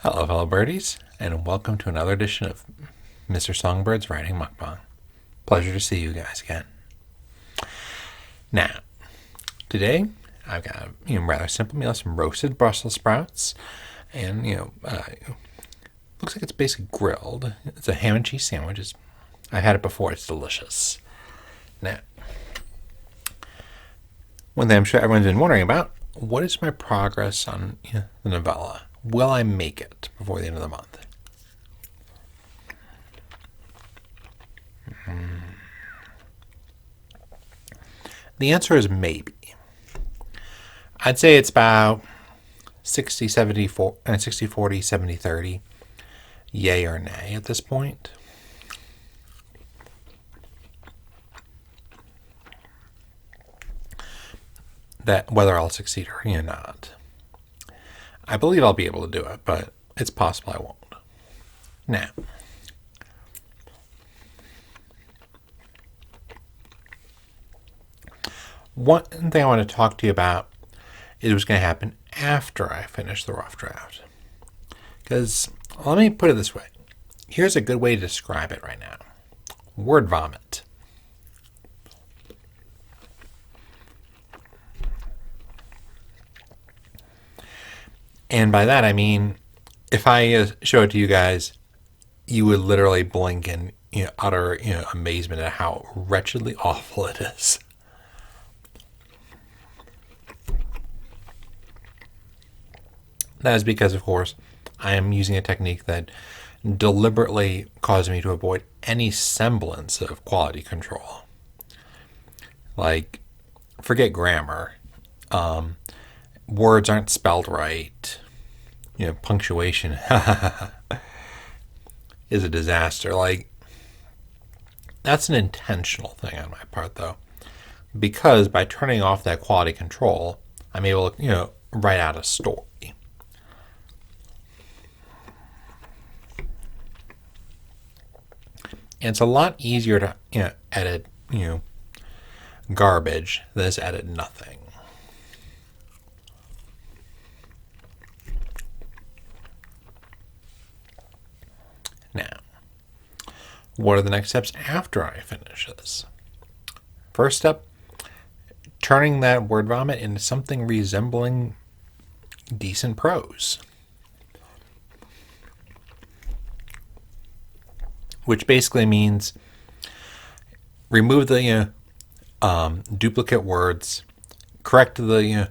Hello, fellow birdies, and welcome to another edition of Mr. Songbird's Writing Mukbang. Pleasure to see you guys again. Now, today I've got a rather simple meal: some roasted Brussels sprouts, and looks like it's basically grilled. It's a ham and cheese sandwich. I've had it before; it's delicious. Now, one thing I'm sure everyone's been wondering about: what is my progress on the novella? Will I make it before the end of the month? The answer is maybe. I'd say it's about 60, 70, 60, 40, 70, 30. Yay or nay at this point. That whether I'll succeed or not. I believe I'll be able to do it, but it's possible I won't. Now, one thing I want to talk to you about is what's going to happen after I finish the rough draft. Because, let me put it this way. Here's a good way to describe it right now. Word vomit. And by that I mean, if I show it to you guys, you would literally blink in utter amazement at how wretchedly awful it is. That is because, of course, I am using a technique that deliberately causes me to avoid any semblance of quality control. Like, forget grammar. Words aren't spelled right. Punctuation is a disaster. Like, that's an intentional thing on my part, though. Because by turning off that quality control, I'm able to, write out a story. And it's a lot easier to edit garbage than to edit nothing. Now, what are the next steps after I finish this? First step, turning that word vomit into something resembling decent prose. Which basically means remove the duplicate words, correct the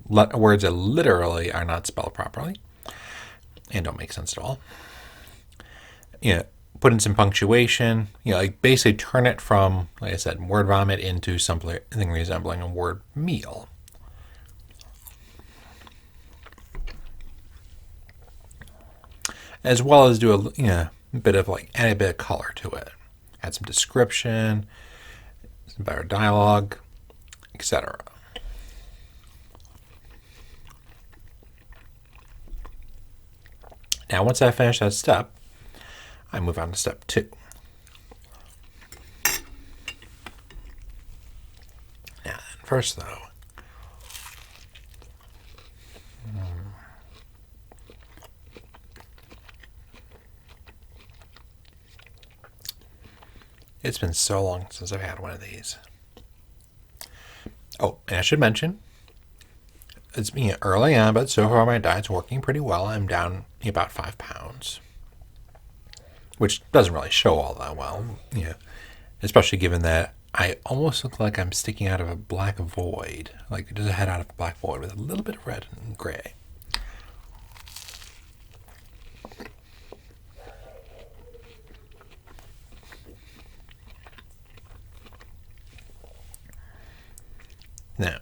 words that literally are not spelled properly and don't make sense at all. Put in some punctuation. Like basically turn it from, like I said, word vomit into something resembling a word meal. As well as do a bit of add a bit of color to it, add some description, some better dialogue, etc. Now, once I finish that step, I move on to step 2. Now, first though, it's been so long since I've had one of these. Oh, and I should mention, it's early on, but so far my diet's working pretty well. I'm down about 5 pounds, which doesn't really show all that well, especially given that I almost look like I'm sticking out of a black void, like just a head out of a black void with a little bit of red and gray. Now,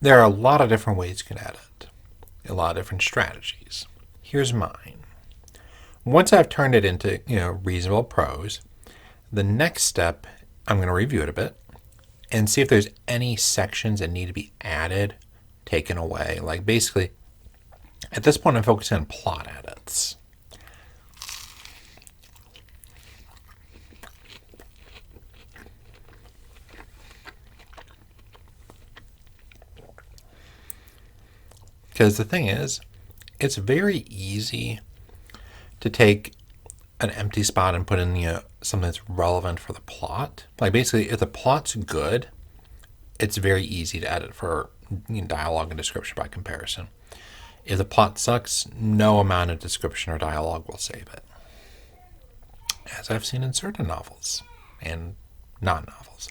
there are a lot of different ways you can edit, a lot of different strategies. Here's mine. Once I've turned it into reasonable prose, the next step, I'm going to review it a bit and see if there's any sections that need to be added, taken away. Like basically, at this point, I'm focusing on plot edits. Because the thing is, it's very easy to take an empty spot and put in something that's relevant for the plot. Like basically, if the plot's good, it's very easy to edit for dialogue and description by comparison. If the plot sucks, no amount of description or dialogue will save it. As I've seen in certain novels and non-novels.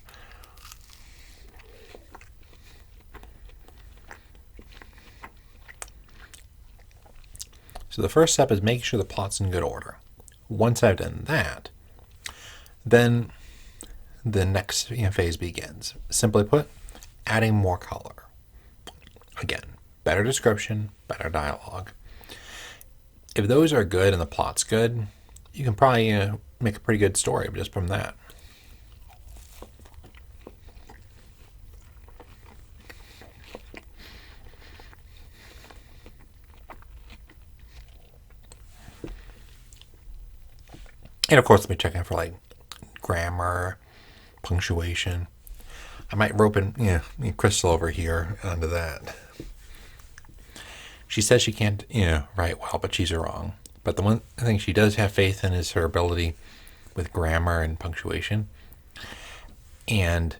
So the first step is making sure the plot's in good order. Once I've done that, then the next phase begins. Simply put, adding more color. Again, better description, better dialogue. If those are good and the plot's good, you can probably make a pretty good story just from that. And of course, I'll be checking for like grammar, punctuation. I might rope in, Crystal over here onto that. She says she can't, write well, but she's wrong. But the one thing she does have faith in is her ability with grammar and punctuation. And,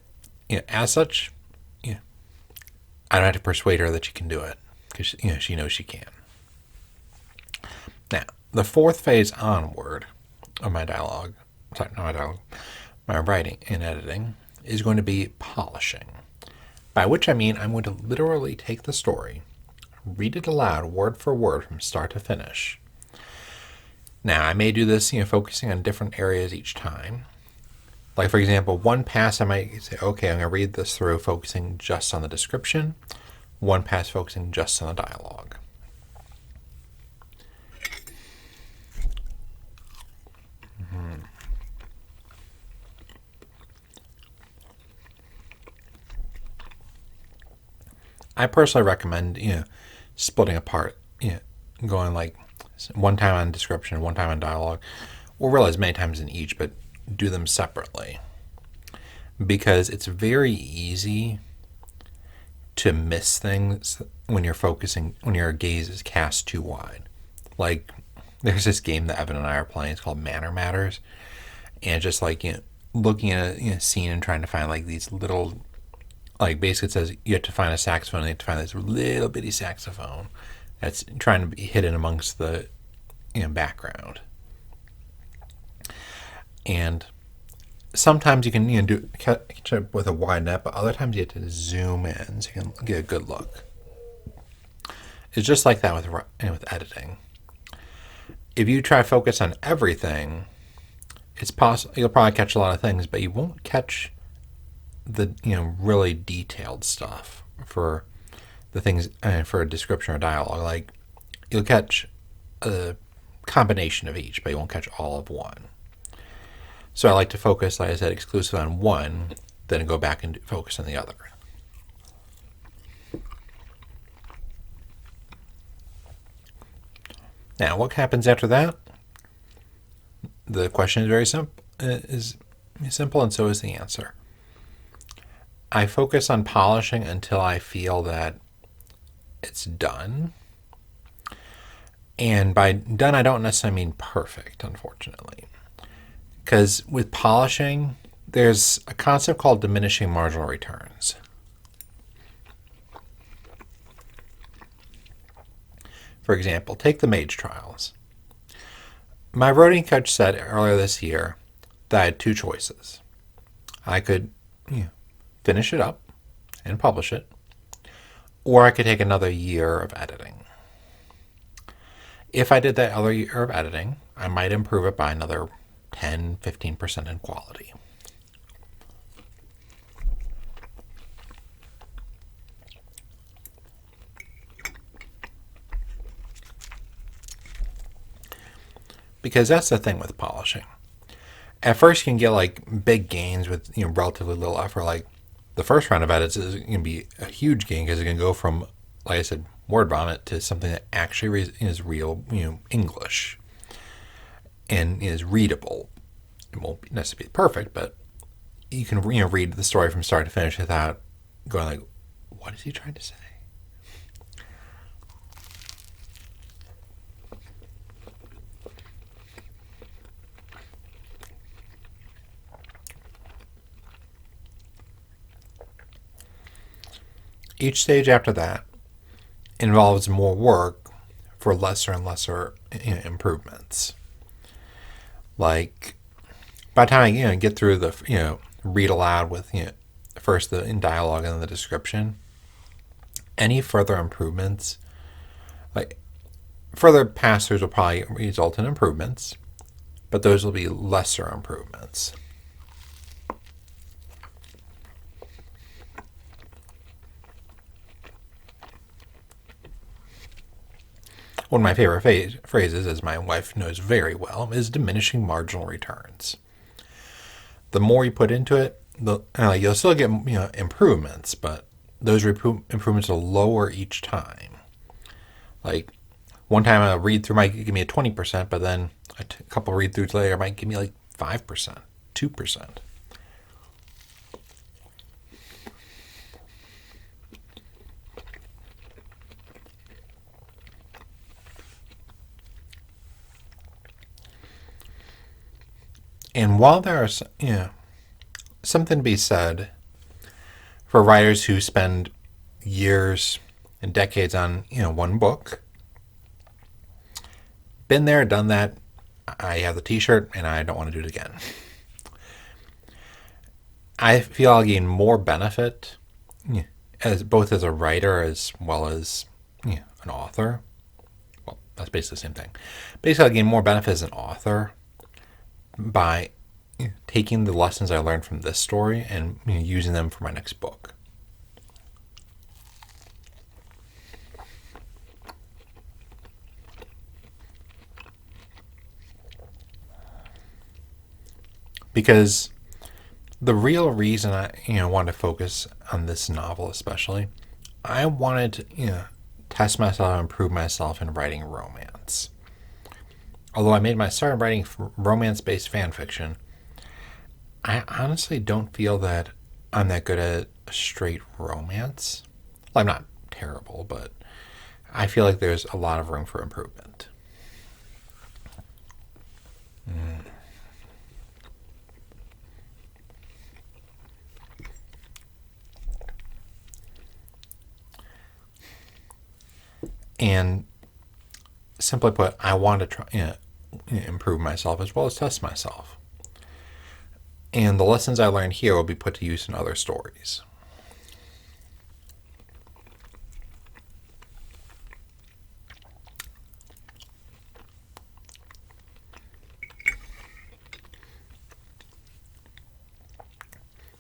as such, I don't have to persuade her that she can do it because, she knows she can. Now, the fourth phase onward of my writing and editing is going to be polishing. By which I mean I'm going to literally take the story, read it aloud word for word from start to finish. Now, I may do this, focusing on different areas each time. Like, for example, one pass I might say, okay, I'm going to read this through focusing just on the description. One pass focusing just on the dialogue. I personally recommend, splitting apart, going like one time on description, one time on dialogue, or really as many times in each, but do them separately. Because it's very easy to miss things when you're focusing, when your gaze is cast too wide. Like, there's this game that Evan and I are playing, it's called Manor Matters, and just like, looking at a scene and trying to find like these little, like basically it says you have to find a saxophone and you have to find this little bitty saxophone that's trying to be hidden amongst the background. And sometimes you can catch up with a wide net, but other times you have to zoom in so you can get a good look. It's just like that with editing. If you try to focus on everything, it's possible you'll probably catch a lot of things, but you won't catch the really detailed stuff for the things for a description or dialogue. Like, you'll catch a combination of each, but you won't catch all of one. So I like to focus, like I said, exclusively on one, then go back and focus on the other. Now, what happens after that? The question is very simple, and so is the answer. I focus on polishing until I feel that it's done. And by done, I don't necessarily mean perfect, unfortunately. Because with polishing, there's a concept called diminishing marginal returns. For example, take the Mage Trials. My writing coach said earlier this year that I had two choices. I could finish it up and publish it, or I could take another year of editing. If I did that other year of editing, I might improve it by another 10-15% in quality. Because that's the thing with polishing. At first, you can get like big gains with relatively little effort. Like, the first round of edits is going to be a huge gain because it's going to go from, like I said, word vomit to something that actually is real, English and is readable. It won't necessarily be perfect, but you can read the story from start to finish without going like, what is he trying to say? each stage after that involves more work for lesser and lesser improvements. Like by the time I get through the read aloud with first the in dialogue and then the description, any further improvements, like further pass-throughs, will probably result in improvements, but those will be lesser improvements. One of my favorite phrases, as my wife knows very well, is diminishing marginal returns. The more you put into it, you'll still get improvements, but those improvements will lower each time. Like one time a read through might give me a 20%, but then a couple read throughs later might give me like 5%, 2%. And while there's something to be said for writers who spend years and decades on one book, been there, done that. I have the T-shirt, and I don't want to do it again. I feel I'll gain more benefit as both as a writer as well as an author. Well, that's basically the same thing. Basically, I'll gain more benefit as an author by taking the lessons I learned from this story and using them for my next book. Because the real reason I wanted to focus on this novel especially, I wanted to test myself and improve myself in writing romance. Although I started writing romance-based fan fiction, I honestly don't feel that I'm that good at straight romance. Well, I'm not terrible, but I feel like there's a lot of room for improvement. And simply put, I want to try improve myself as well as test myself. And the lessons I learned here will be put to use in other stories.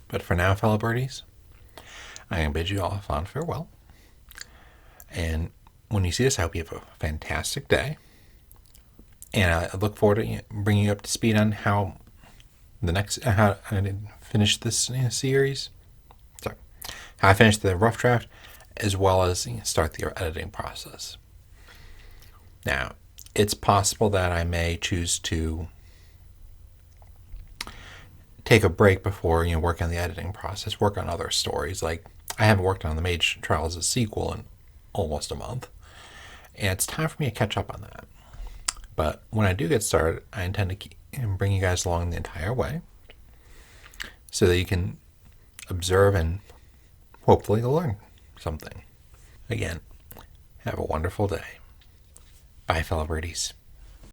But for now, fellow birdies, I can bid you all a fond farewell. And when you see this, I hope you have a fantastic day. And I look forward to bringing you up to speed on how I finish this series. Sorry, how I finished the rough draft, as well as start the editing process. Now, it's possible that I may choose to take a break before work on the editing process, work on other stories. Like I haven't worked on the Mage Trials as a sequel in almost a month, and it's time for me to catch up on that. But when I do get started, I intend to bring you guys along the entire way so that you can observe and hopefully learn something. Again, have a wonderful day. Bye, fellow birdies.